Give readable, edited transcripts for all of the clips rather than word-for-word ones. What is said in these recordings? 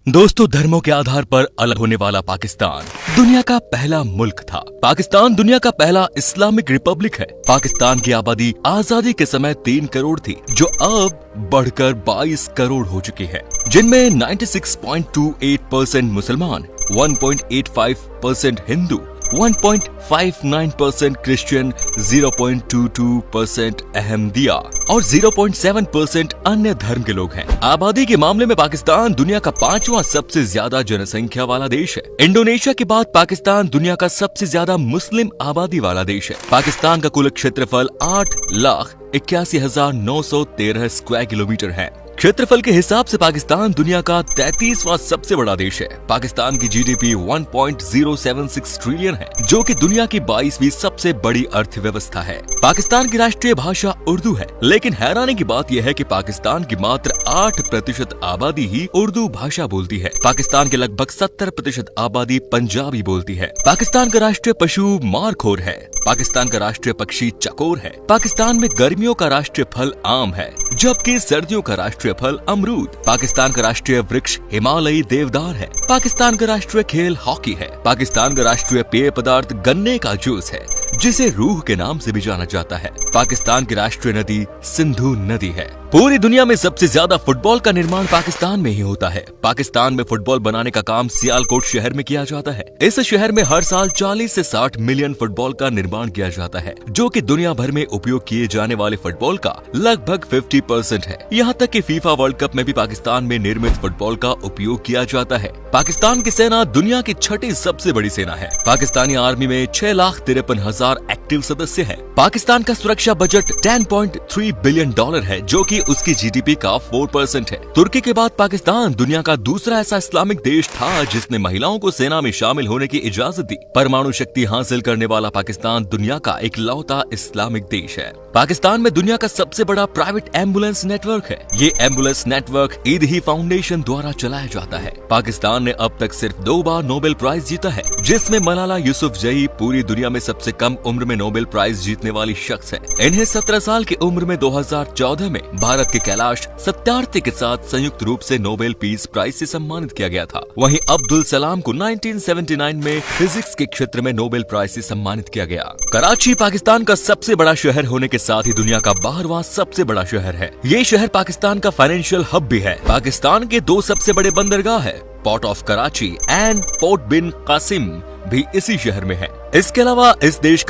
दोस्तों, धर्मों के आधार पर अलग होने वाला पाकिस्तान दुनिया का पहला मुल्क था। पाकिस्तान दुनिया का पहला इस्लामिक रिपब्लिक है। पाकिस्तान की आबादी आजादी के समय 3 करोड़ थी, जो अब बढ़कर 22 करोड़ हो चुकी है, जिनमें 96.28% मुसलमान, 1.85% हिंदू, 1.59% क्रिश्चियन, 0.22% अहमदिया और 0.7% अन्य धर्म के लोग हैं। आबादी के मामले में पाकिस्तान दुनिया का 5वां सबसे ज्यादा जनसंख्या वाला देश है। इंडोनेशिया के बाद पाकिस्तान दुनिया का सबसे ज्यादा मुस्लिम आबादी वाला देश है। पाकिस्तान का कुल क्षेत्रफल 8,81,913 स्क्वायर किलोमीटर है। क्षेत्रफल के हिसाब से पाकिस्तान दुनिया का 33वां सबसे बड़ा देश है। पाकिस्तान की जीडीपी 1.076 ट्रिलियन है, जो कि दुनिया की 22वीं सबसे बड़ी अर्थव्यवस्था है। पाकिस्तान की राष्ट्रीय भाषा उर्दू है, लेकिन हैरानी की बात यह है कि पाकिस्तान की मात्र 8% आबादी ही उर्दू भाषा बोलती है। पाकिस्तान के लगभग 70% आबादी पंजाबी बोलती है। पाकिस्तान का राष्ट्रीय पशु मारखोर है। पाकिस्तान का राष्ट्रीय पक्षी चकोर है। पाकिस्तान में गर्मियों का राष्ट्रीय फल आम है, जबकि सर्दियों का राष्ट्रीय फल अमरूद। पाकिस्तान का राष्ट्रीय वृक्ष हिमालयी देवदार है। पाकिस्तान का राष्ट्रीय खेल हॉकी है। पाकिस्तान का राष्ट्रीय पेय पदार्थ गन्ने का जूस है, जिसे रूह के नाम से भी जाना जाता है। पाकिस्तान की राष्ट्रीय नदी सिंधु नदी है। पूरी दुनिया में सबसे ज्यादा फुटबॉल का निर्माण पाकिस्तान में ही होता है। पाकिस्तान में फुटबॉल बनाने का काम सियालकोट शहर में किया जाता है। इस शहर में हर साल 40 से 60 मिलियन फुटबॉल का निर्माण किया जाता है, जो कि दुनिया भर में उपयोग किए जाने वाले फुटबॉल का लगभग 50% है। यहाँ तक कि फीफा वर्ल्ड कप में भी पाकिस्तान में निर्मित फुटबॉल का उपयोग किया जाता है। पाकिस्तान की सेना दुनिया की 6ठी सबसे बड़ी सेना है। पाकिस्तानी आर्मी में 6,53,000 एक्टिव सदस्य हैं। पाकिस्तान का सुरक्षा बजट $10.3 बिलियन है, जो कि उसकी जीडीपी का 4% है। तुर्की के बाद पाकिस्तान दुनिया का दूसरा ऐसा इस्लामिक देश था जिसने महिलाओं को सेना में शामिल होने की इजाजत दी। परमाणु शक्ति हासिल करने वाला पाकिस्तान दुनिया का इकलौता इस्लामिक देश है। पाकिस्तान में दुनिया का सबसे बड़ा प्राइवेट एम्बुलेंस नेटवर्क है। ये एम्बुलेंस नेटवर्क ईदही फाउंडेशन द्वारा चलाया जाता है। पाकिस्तान ने अब तक सिर्फ 2 बार नोबेल प्राइज जीता है, जिसमें मलाला यूसुफजई पूरी दुनिया में सबसे कम उम्र में नोबेल प्राइज जीतने वाली शख्स है। इन्हें 17 साल की उम्र में 2014 में भारत के कैलाश सत्यार्थी के साथ संयुक्त रूप से नोबेल पीस प्राइज से सम्मानित किया गया था। वहीं अब्दुल सलाम को 1979 में फिजिक्स के क्षेत्र में नोबेल प्राइज से सम्मानित किया गया। कराची पाकिस्तान का सबसे बड़ा शहर होने के साथ ही दुनिया का 12वां सबसे बड़ा शहर है। ये शहर पाकिस्तान का फाइनेंशियल हब भी है। पाकिस्तान के 2 सबसे बड़े बंदरगाह है, port of Karachi and port Bin Qasim भी इसी शहर में है। इसके अलावा इस देश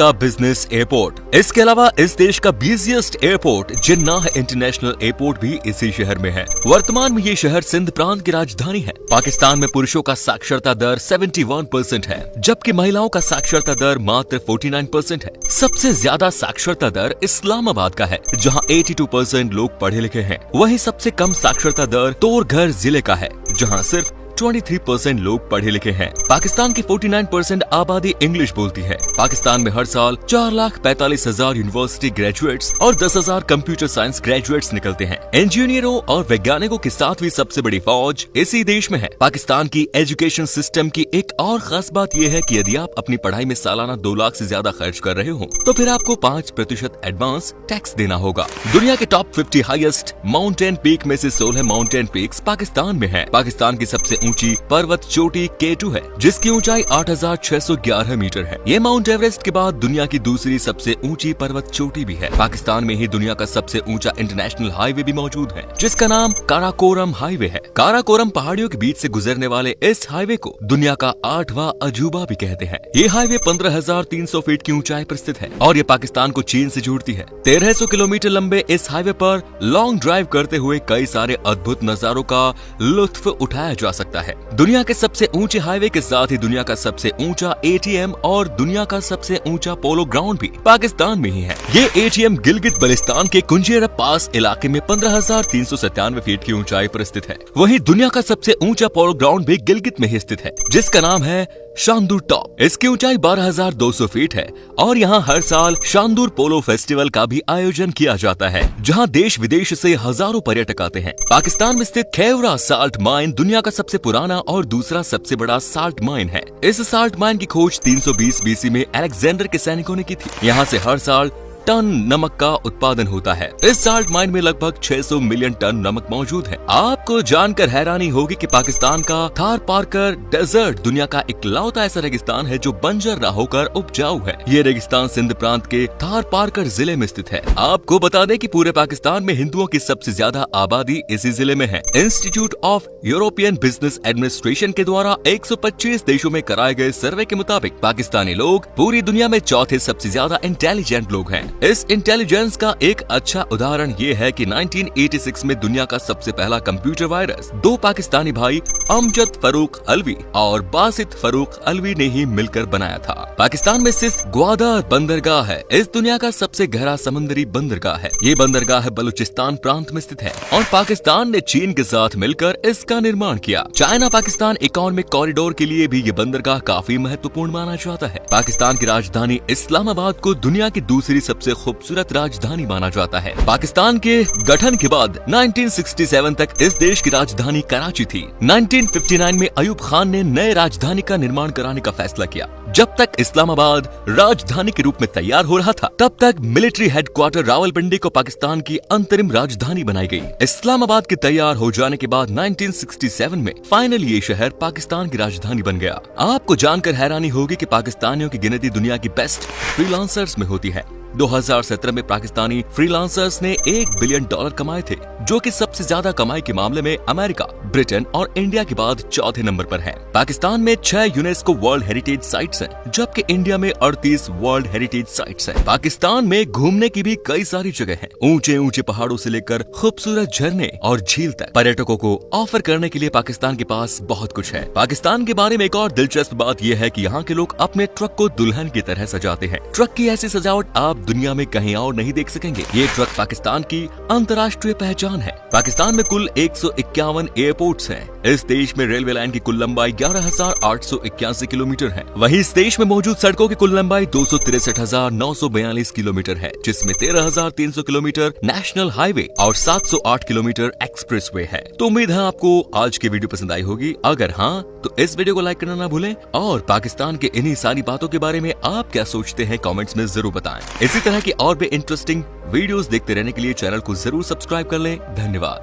का busiest airport Jinnah international airport भी इसी शहर में है। वर्तमान में ये शहर सिंध प्रांत की राजधानी है। पाकिस्तान में पुरुषों का साक्षरता दर 71% है, जबकि महिलाओं का साक्षरता दर मात्र 49% है। सबसे ज्यादा साक्षरता दर इस्लामाबाद का है, जहां 82% लोग पढ़े लिखे हैं। वहीं सबसे कम साक्षरता दर तोरघर जिले का है, जहां सिर्फ 23% लोग पढ़े लिखे हैं। पाकिस्तान की 49% आबादी इंग्लिश बोलती है। पाकिस्तान में हर साल 4,45,000 यूनिवर्सिटी ग्रेजुएट्स और 10,000 कंप्यूटर साइंस ग्रेजुएट्स निकलते हैं। इंजीनियरों और वैज्ञानिकों की 7वीं सबसे बड़ी फौज इसी देश में है। पाकिस्तान की एजुकेशन सिस्टम की एक और खास बात यह है कि यदि आप अपनी पढ़ाई में सालाना 2 लाख से ज्यादा खर्च कर रहे हो, तो फिर आपको 5% एडवांस टैक्स देना होगा। दुनिया के टॉप 50 हाईएस्ट माउंटेन पीक में से 16 माउंटेन पीक्स पाकिस्तान में है। पाकिस्तान की सबसे ऊंची पर्वत चोटी K2 है, जिसकी ऊंचाई 8,611 मीटर है। ये माउंट एवरेस्ट के बाद दुनिया की दूसरी सबसे ऊंची पर्वत चोटी भी है। पाकिस्तान में ही दुनिया का सबसे ऊंचा इंटरनेशनल हाईवे भी मौजूद है, जिसका नाम काराकोरम हाईवे है। काराकोरम पहाड़ियों के बीच से गुजरने वाले इस हाईवे को दुनिया का 8वां अजूबा भी कहते हैं। ये हाईवे 15,300 फीट की ऊंचाई पर स्थित है और ये पाकिस्तान को चीन से जोड़ती है। 1300 किलोमीटर लंबे इस हाईवे पर लॉन्ग ड्राइव करते हुए कई सारे अद्भुत नजारों का लुत्फ उठाया जा सकता है। दुनिया के सबसे ऊंचे हाईवे के साथ ही दुनिया का सबसे ऊंचा एटीएम और दुनिया का सबसे ऊंचा पोलो ग्राउंड भी पाकिस्तान में ही है। ये एटीएम गिलगित बल्तिस्तान के कुंजेरा पास इलाके में 15,397 फीट की ऊंचाई पर स्थित है। वहीं दुनिया का सबसे ऊंचा पोलो ग्राउंड भी गिलगित में ही स्थित है, जिसका नाम है शांदूर टॉप। इसकी ऊंचाई 12,200 फीट है और यहाँ हर साल शांदूर पोलो फेस्टिवल का भी आयोजन किया जाता है, जहाँ देश विदेश से हजारों पर्यटक आते हैं। पाकिस्तान में स्थित खेवरा साल्ट माइन दुनिया का सबसे पुराना और दूसरा सबसे बड़ा साल्ट माइन है। इस साल्ट माइन की खोज 320 BC में अलेक्जेंडर के सैनिकों ने की थी। यहाँ से हर साल टन नमक का उत्पादन होता है। इस साल्ट माइन में लगभग 600 मिलियन टन नमक मौजूद है। आपको जानकर हैरानी होगी कि पाकिस्तान का थार पारकर डेजर्ट दुनिया का इकलौता ऐसा रेगिस्तान है जो बंजर ना होकर उपजाऊ है। ये रेगिस्तान सिंध प्रांत के थार पारकर जिले में स्थित है। आपको बता दें कि पूरे पाकिस्तान में हिंदुओं की सबसे ज्यादा आबादी इसी जिले में है। Institute of European business administration के द्वारा 125 देशों में कराए गए सर्वे के मुताबिक पाकिस्तानी लोग पूरी दुनिया में चौथे सबसे ज्यादा इंटेलिजेंट लोग हैं। इस इंटेलिजेंस का एक अच्छा उदाहरण ये है कि 1986 में दुनिया का सबसे पहला कंप्यूटर वायरस 2 पाकिस्तानी भाई अमजद फरूक अलवी और बासित फरूक अलवी ने ही मिलकर बनाया था। पाकिस्तान में स्थित ग्वादर बंदरगाह है। इस दुनिया का सबसे गहरा समुद्री बंदरगाह है। ये बंदरगाह बलूचिस्तान प्रांत में स्थित है और पाकिस्तान ने चीन के साथ मिलकर इसका निर्माण किया। चाइना पाकिस्तान इकोनॉमिक कॉरिडोर के लिए भी ये बंदरगाह काफी महत्वपूर्ण माना जाता है। पाकिस्तान की राजधानी इस्लामाबाद को दुनिया की दूसरी सबसे खूबसूरत राजधानी माना जाता है। पाकिस्तान के गठन के बाद 1967 तक इस देश की राजधानी कराची थी। 1959 में अयूब खान ने नए राजधानी का निर्माण कराने का फैसला किया। जब तक इस्लामाबाद राजधानी के रूप में तैयार हो रहा था, तब तक मिलिट्री हेडक्वार्टर रावलपिंडी को पाकिस्तान की अंतरिम राजधानी बनाई गई। इस्लामाबाद के तैयार हो जाने के बाद 1967 में फाइनली ये शहर पाकिस्तान की राजधानी बन गया। आपको जानकर हैरानी होगी कि पाकिस्तानियों की गिनती दुनिया की बेस्ट फ्रीलांसर्स में होती है। 2017 में पाकिस्तानी फ्रीलांसर्स ने $1 बिलियन कमाए थे, जो कि सबसे ज्यादा कमाई के मामले में अमेरिका, ब्रिटेन और इंडिया के बाद चौथे नंबर पर है। पाकिस्तान में 6 यूनेस्को वर्ल्ड हेरिटेज साइट्स हैं, जबकि इंडिया में 38 वर्ल्ड हेरिटेज साइट्स हैं। पाकिस्तान में घूमने की भी कई सारी जगह हैं। ऊंचे ऊंचे पहाड़ों से लेकर खूबसूरत झरने और झील तक पर्यटकों को ऑफर करने के लिए पाकिस्तान के पास बहुत कुछ है। पाकिस्तान के बारे में एक और दिलचस्प बात यह है कि यहाँ के लोग अपने ट्रक को दुल्हन की तरह सजाते हैं। ट्रक की ऐसी सजावट आप दुनिया में कहीं और नहीं देख सकेंगे। ये ट्रक पाकिस्तान की अंतर्राष्ट्रीय पहचान है। पाकिस्तान में कुल 151 एयरपोर्ट्स हैं। इस देश में रेलवे लाइन की कुल लंबाई 11,881 किलोमीटर है। वहीं इस देश में मौजूद सड़कों की कुल लंबाई 263,942 किलोमीटर है, जिसमें 13,300 किलोमीटर नेशनल हाईवे और 708 किलोमीटर एक्सप्रेसवे है। तो उम्मीद है आपको आज की वीडियो पसंद आई होगी। अगर हाँ, तो इस वीडियो को लाइक करना ना भूलें और पाकिस्तान के इन्हीं सारी बातों के बारे में आप क्या सोचते हैं कमेंट्स में जरूर बताएं। इसी तरह की और भी इंटरेस्टिंग वीडियोस देखते रहने के लिए चैनल को जरूर सब्सक्राइब कर लें। धन्यवाद।